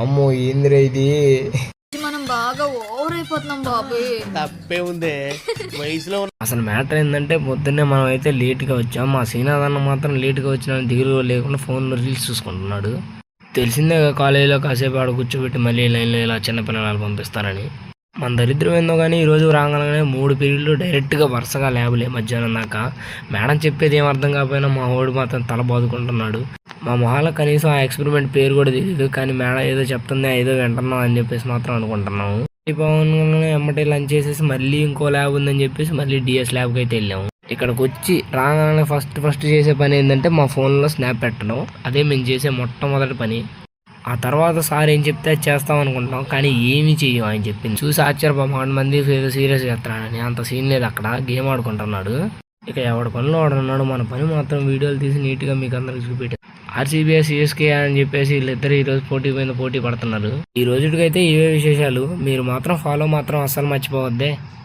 అమ్మో ఏందిరా ఇది. మనం బాగా ఓవర్ అయిపోతున్నాం బాబు. తప్పే ఉంది వయసులో అసలు మ్యాటర్ ఏంటంటే పొద్దున్నే మనం అయితే లేట్గా వచ్చాం. మా శ్రీనాథ్ మాత్రం లేట్గా వచ్చిన దిగులు లేకుండా ఫోన్లో రీల్స్ చూసుకుంటున్నాడు. తెలిసిందే కాలేజీలో కాసేపు ఆడ కూర్చోబెట్టి మళ్ళీ లైన్లో ఇలా చిన్నపిల్లలు పంపిస్తారని. మన దరిద్రం ఏందో కానీ ఈరోజు రాగానే 3 పీరియడ్లు డైరెక్ట్గా వరుసగా ల్యాబులే మధ్యాహ్నం దాకా. మేడం చెప్పేది ఏం అర్థం కాకపోయినా మా వాడు మాత్రం తల బాదుకుంటున్నాడు. మా మొహాల కనీసం ఆ ఎక్స్పెరిమెంట్ పేరు కూడా తెలియదు, కానీ మేడం ఏదో చెప్తుంది ఏదో వింటున్నాం అని చెప్పేసి మాత్రం అనుకుంటున్నాము. పవన్గానే ఎమ్మటే లంచ్ చేసేసి మళ్ళీ ఇంకో ల్యాబ్ ఉందని చెప్పేసి మళ్ళీ డిఎస్ ల్యాబ్కి అయితే వెళ్ళాము. ఇక్కడికి వచ్చి రాగానే ఫస్ట్ చేసే పని ఏంటంటే మా ఫోన్లో స్నాప్ పెట్టడం. అదే మేము చేసే మొట్టమొదటి పని. ఆ తర్వాత సార్ ఏం చెప్తే అది చేస్తాం అనుకుంటాం, కానీ ఏమీ చెయ్యం ఆయన చెప్పింది. చూసి ఆశ్చర్యపోయి మంది ఏదో సీరియస్ చేస్తాడని. అంత సీన్ లేదు, అక్కడ గేమ్ ఆడుకుంటున్నాడు. ఇక ఎవడి పనిలో వాడున్నాడు. మన పని మాత్రం వీడియోలు తీసి నీట్గా మీకు అందరికి చూపెట్టారు. ఆర్సీబీ సిఎస్కే అని చెప్పేసి వీళ్ళిద్దరు ఈరోజు పోటీ పడుతున్నారు. ఈ రోజుకైతే ఇవే విశేషాలు. మీరు మాత్రం ఫాలో మాత్రం అస్సలు మర్చిపోవద్దే.